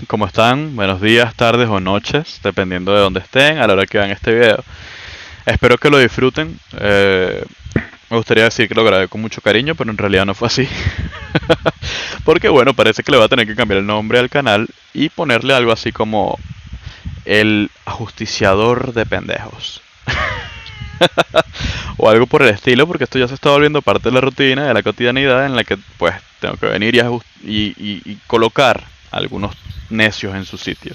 ¿Cómo están? Buenos días, tardes o noches, dependiendo de dónde estén a la hora que vean este video. Espero que lo disfruten. Me gustaría decir que lo grabé con mucho cariño, pero en realidad no fue así. Porque bueno, parece que le voy a tener que cambiar el nombre al canal y ponerle algo así como el ajusticiador de pendejos. O algo por el estilo, porque esto ya se está volviendo parte de la rutina, de la cotidianidad, en la que pues tengo que venir y colocar algunos necios en su sitio.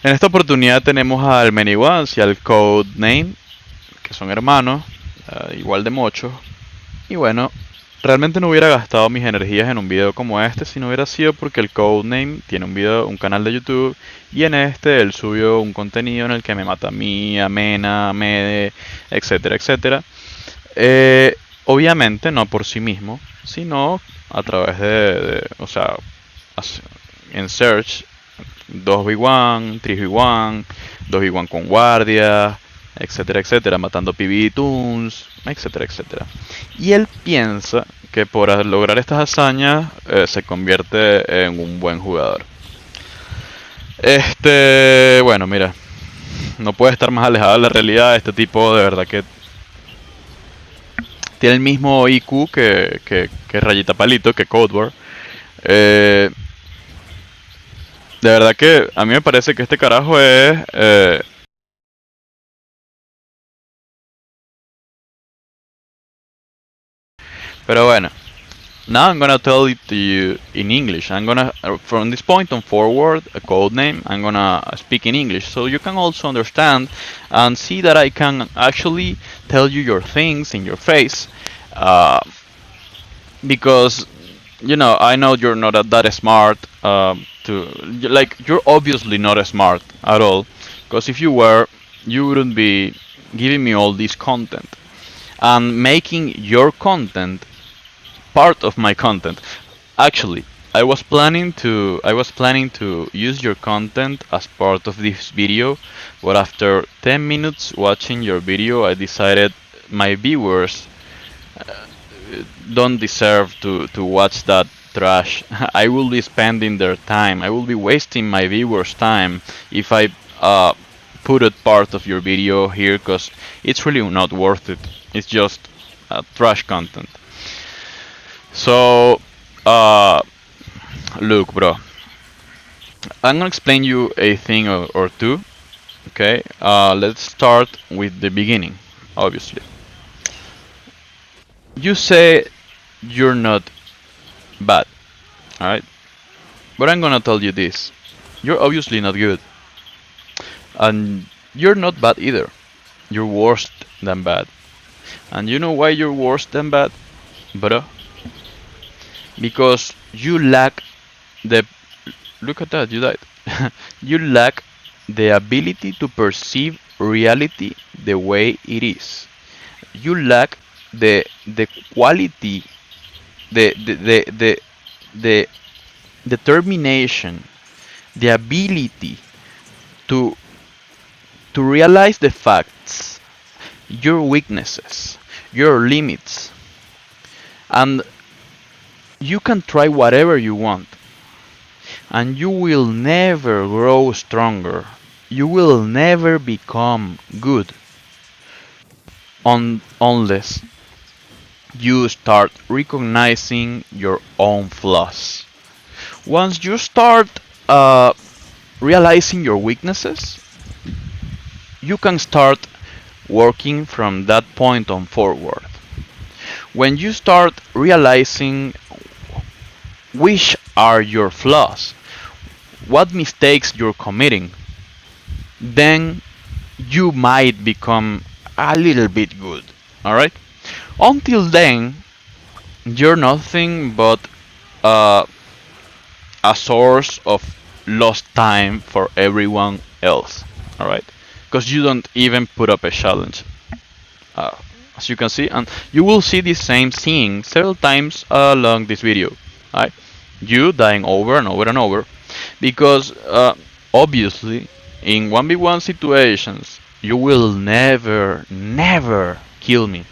En esta oportunidad tenemos al manyone y al codename, que son hermanos, igual de mochos. Y bueno, realmente no hubiera gastado mis energías en un video como este si no hubiera sido porque el codename tiene un canal de YouTube, y en este él subió un contenido en el que me mata a mí, a Mena, a Mede, etcétera, etcétera. Obviamente no por sí mismo, sino a través o sea, en search, 2v1, 3v1, 2v1 con guardia, etcétera, etcétera, matando PvToons, etcétera, etcétera. Y él piensa que por lograr estas hazañas se convierte en un buen jugador. Bueno, mira, no puede estar más alejado de la realidad. Este tipo de verdad que tiene el mismo IQ que Rayita Palito, que Codewar. De verdad que a mí me parece que este carajo es... pero bueno, now I'm gonna tell it to you in English. I'm gonna, from this point on forward, a code name, I'm gonna speak in English, so you can also understand and see that I can actually tell you your things in your face. Because, you know, I know you're not that smart. You're obviously not smart at all. Because if you were, you wouldn't be giving me all this content and making your content part of my content. Actually, I was planning to use your content as part of this video, but after 10 minutes watching your video, I decided my viewers don't deserve to watch that trash. I will be spending their time. I will be wasting my viewers' time if I put a part of your video here, because it's really not worth it. It's just trash content. So, look, bro. I'm gonna explain you a thing or two. Okay. Let's start with the beginning. Obviously, you say you're not bad. Alright? But I'm gonna tell you this. You're obviously not good. And you're not bad either. You're worse than bad. And you know why you're worse than bad, bro? Because you lack the... Look at that, you died. You lack the ability to perceive reality the way it is. You lack the quality, the determination, the ability to realize the facts, your weaknesses, your limits, and you can try whatever you want, and you will never grow stronger. You will never become good unless you start recognizing your own flaws. Once you start realizing your weaknesses, you can start working from that point on forward. When you start realizing which are your flaws, what mistakes you're committing, then you might become a little bit good. Alright? Until then, you're nothing but a source of lost time for everyone else. Alright? Because you don't even put up a challenge. As you can see, and you will see the same scene several times along this video. Right? You dying over and over and over, because obviously in 1v1 situations you will never kill me.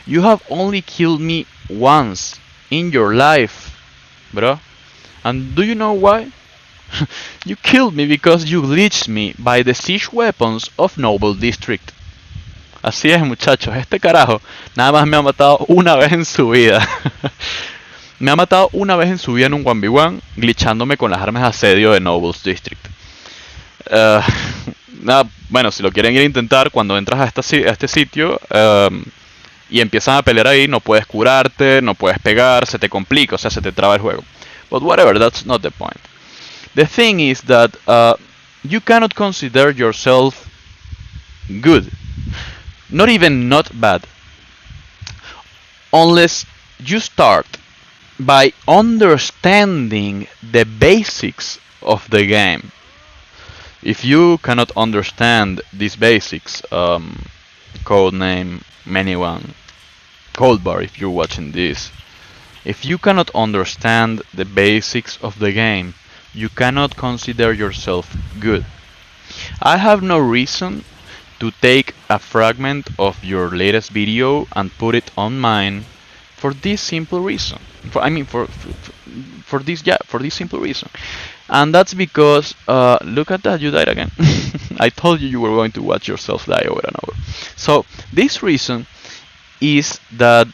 You have only killed me once in your life, bro. And do you know why? You killed me because you glitched me by the siege weapons of Noble District. Así es, muchachos, este carajo nada más me ha matado una vez en su vida. Me ha matado una vez en su vida en un 1v1, glitchándome con las armas de asedio de Nobles District. Uh, nada, bueno, si lo quieren ir a intentar, cuando entras a este sitio y empiezan a pelear ahí, no puedes curarte, no puedes pegar, se te complica, o sea, se te traba el juego. But whatever, that's not the point. The thing is that you cannot consider yourself good, not even not bad, unless you start by understanding the basics of the game. If you cannot understand these basics, codename, manyone, cold bar if you're watching this, if you cannot understand the basics of the game, you cannot consider yourself good. I have no reason to take a fragment of your latest video and put it on mine for this simple reason. For this simple reason. And that's because, look at that, you died again. I told you were going to watch yourself die over and over. So, this reason is that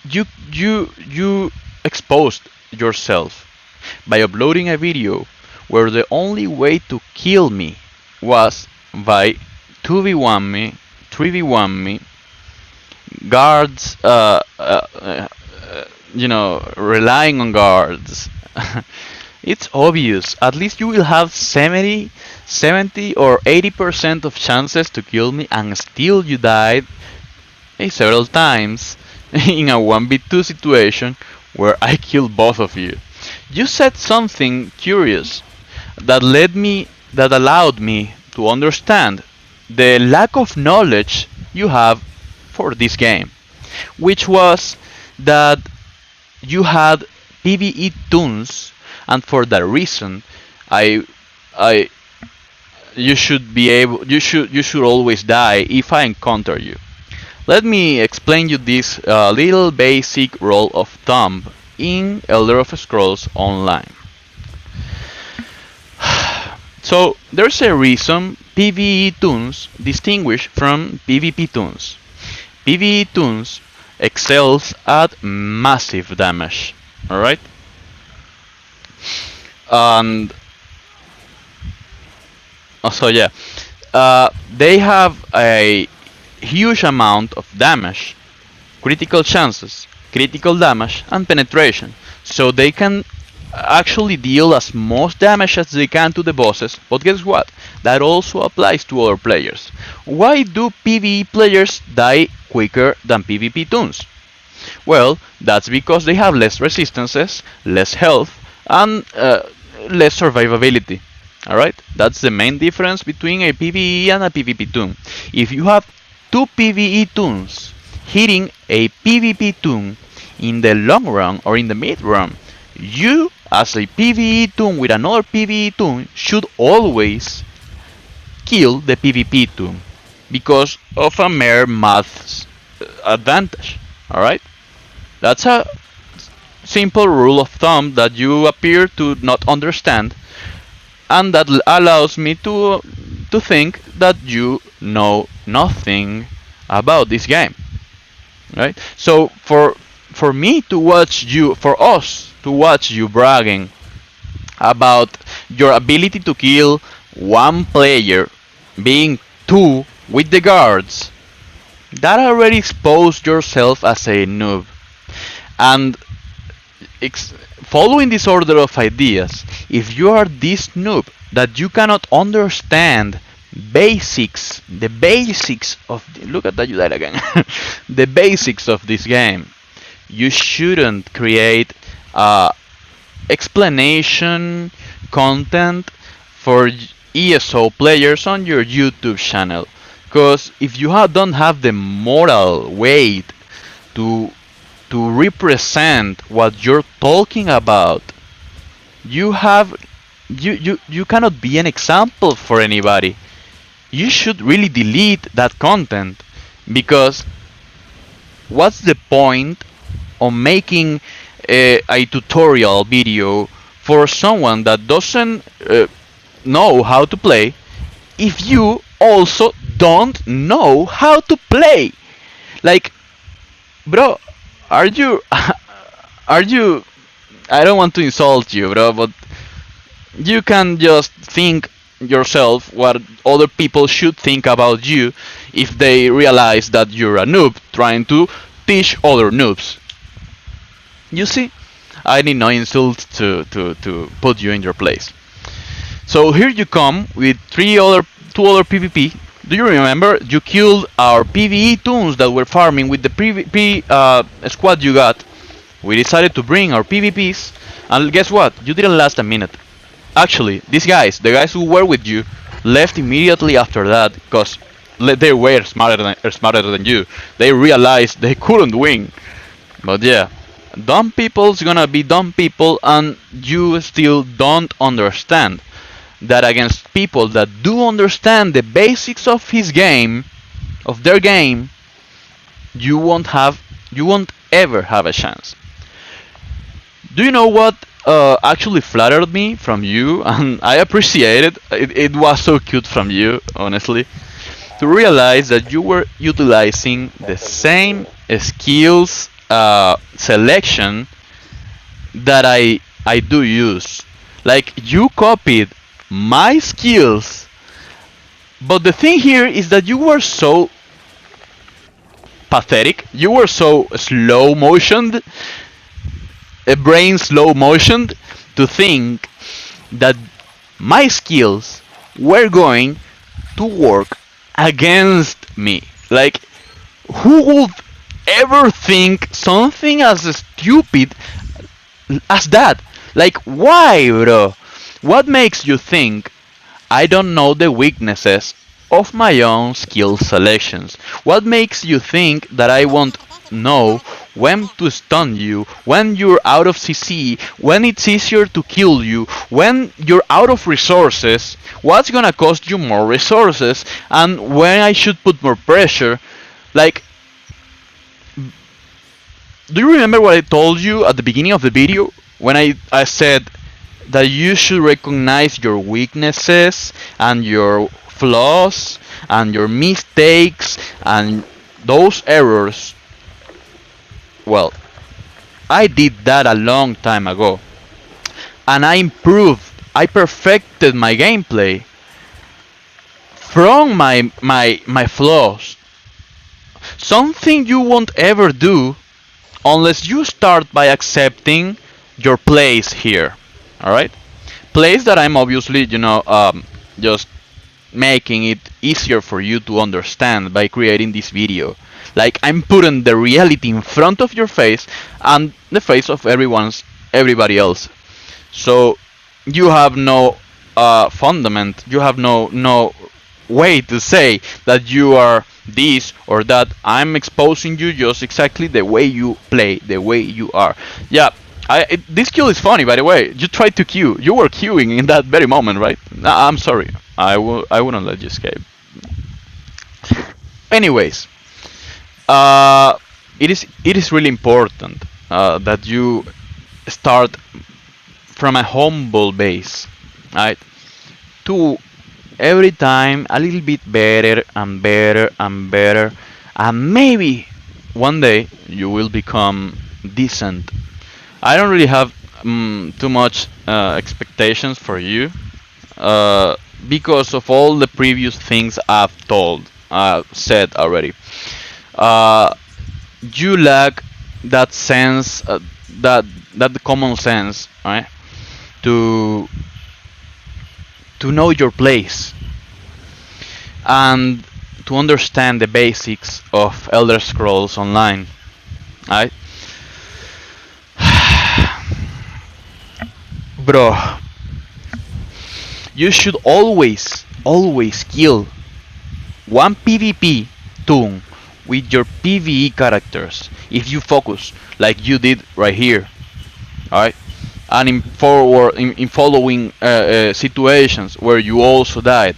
you exposed yourself by uploading a video where the only way to kill me was by 2v1 me, 3v1 me, guards, relying on guards. It's obvious. At least you will have 70 or 80% of chances to kill me, and still you died several times in a 1v2 situation where I killed both of you. You said something curious that allowed me to understand the lack of knowledge you have for this game, which was that you had PvE tunes, and for that reason, you should always die if I encounter you. Let me explain you this little basic rule of thumb in Elder of Scrolls Online. So there's a reason PvE tunes distinguish from PvP tunes. PvE tunes excels at massive damage. Alright? And so yeah, they have a huge amount of damage, critical chances, critical damage, and penetration. So they can actually deal as much damage as they can to the bosses, but guess what? That also applies to other players. Why do PvE players die quicker than PvP tunes? Well, that's because they have less resistances, less health, and less survivability. Alright? That's the main difference between a PvE and a PvP tune. If you have two PvE tunes hitting a PvP tune in the long run or in the mid run, you, as a PvE tune with another PvE tune, should always kill the PvP tune because of a mere math advantage. Alright? That's a simple rule of thumb that you appear to not understand, and that allows me to think that you know nothing about this game. Right? So for us to watch you bragging about your ability to kill one player being two with the guards, that already exposed yourself as a noob. And following this order of ideas, if you are this noob that you cannot understand the basics of look at that, you died again. The basics of this game, you shouldn't create explanation content for ESO players on your YouTube channel, because if you don't have the moral weight to represent what you're talking about, you cannot be an example for anybody. You should really delete that content, because what's the point of making a tutorial video for someone that doesn't know how to play if you also don't know how to play? Like, bro, are you are you I don't want to insult you, bro, but you can just think yourself what other people should think about you if they realize that you're a noob trying to teach other noobs. You see, I need no insult to put you in your place. So here you come with two other PvP. Do you remember? You killed our PvE toons that were farming with the squad you got. We decided to bring our PvPs, and guess what? You didn't last a minute. Actually, these guys, the guys who were with you, left immediately after that because they were smarter than you. They realized they couldn't win. But yeah, dumb people's gonna be dumb people, and you still don't understand that against people that do understand the basics of their game, you won't ever have a chance. Do you know what actually flattered me from you, and I appreciate it. It was so cute from you, honestly, to realize that you were utilizing the same skills selection that I do use. Like, you copied my skills, but the thing here is that you were so pathetic. You were so slow motioned, a brain slow motioned, to think that my skills were going to work against me. Like, who would ever think something as stupid as that? Like, why, bro? What makes you think I don't know the weaknesses of my own skill selections? What makes you think that I won't know when to stun you, when you're out of CC, when it's easier to kill you, when you're out of resources, what's gonna cost you more resources, and when I should put more pressure? Like, do you remember what I told you at the beginning of the video? When I said that you should recognize your weaknesses and your flaws and your mistakes and those errors. Well, I did that a long time ago, and I perfected my gameplay from my flaws. Something you won't ever do unless you start by accepting your place here. Alright? Place that I'm obviously, just making it easier for you to understand by creating this video. Like, I'm putting the reality in front of your face and the face of everybody else. So you have no fundament, you have no way to say that you are this or that. I'm exposing you just exactly the way you play, the way you are. Yeah, this kill is funny, by the way. You tried to queue. You were queuing in that very moment, right? I'm sorry. I wouldn't let you escape. Anyways, it is really important that you start from a humble base, right? To every time a little bit better and better and better, and maybe one day you will become decent. I don't really have too much expectations for you because of all the previous things I've said already. You lack that sense, that common sense, right? To know your place and to understand the basics of Elder Scrolls Online, right? Bro, you should always kill one PvP toon with your PvE characters if you focus like you did right here, alright? And in following situations where you also died.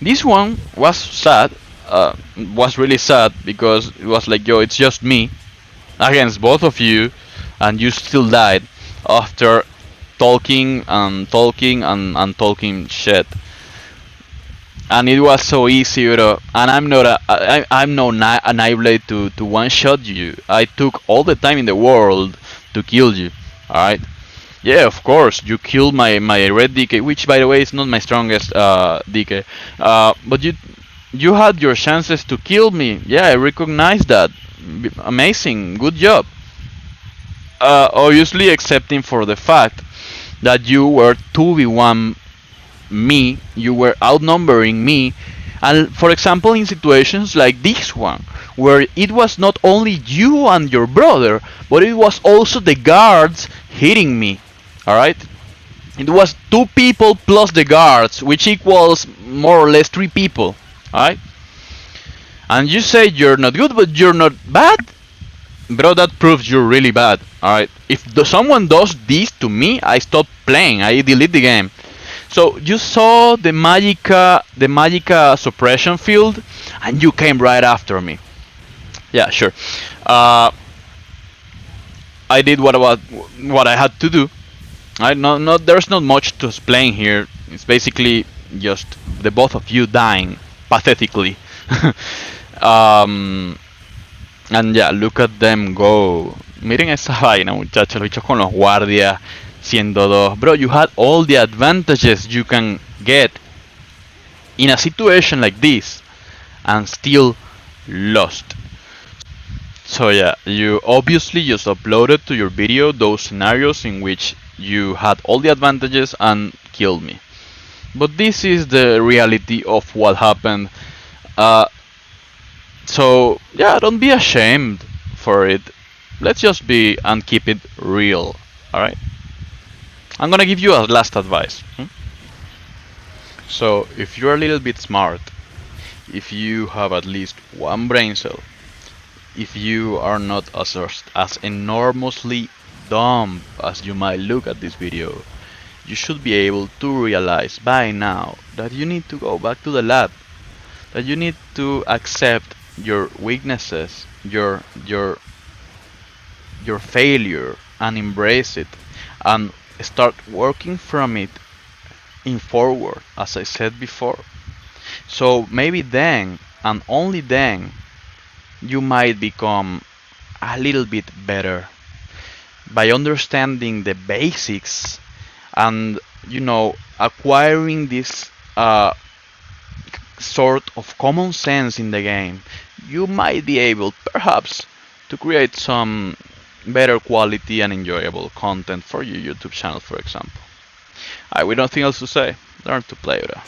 This one was sad, was really sad, because it was like, yo, it's just me against both of you, and you still died after talking and talking and talking shit. And it was so easy, bro. And I'm not I'm no annihilate to one shot you. I took all the time in the world to kill you. All right. Yeah, of course. You killed my red DK, which by the way is not my strongest DK. But you had your chances to kill me. Yeah, I recognize that. Amazing. Good job. Obviously, excepting for the fact that you were 2v1 me, you were outnumbering me, and for example in situations like this one, where it was not only you and your brother, but it was also the guards hitting me, alright? It was 2 people plus the guards, which equals more or less 3 people, alright? And you say you're not good, but you're not bad? Bro, that proves you're really bad, alright? If someone does this to me, I stop playing, I delete the game. So you saw the Magica suppression field, and you came right after me. Yeah, sure. I did what I had to do. There's not much to explain here. It's basically just the both of you dying pathetically. um, and yeah, look at them go. Miren esa vaina, muchachos. Los bichos con los guardias. 102. Bro, you had all the advantages you can get in a situation like this and still lost. So yeah, you obviously just uploaded to your video those scenarios in which you had all the advantages and killed me. But this is the reality of what happened. So yeah, don't be ashamed for it. Let's just be and keep it real, alright? I'm gonna give you a last advice. So, if you're a little bit smart, if you have at least one brain cell, if you are not as enormously dumb as you might look at this video, you should be able to realize by now that you need to go back to the lab, that you need to accept your weaknesses, your failure, and embrace it, and start working from it in forward, as I said before. So maybe then, and only then, you might become a little bit better by understanding the basics and, acquiring this sort of common sense in the game. You might be able, perhaps, to create some better quality and enjoyable content for your YouTube channel, for example. Alright, with nothing else to say, learn to play with it.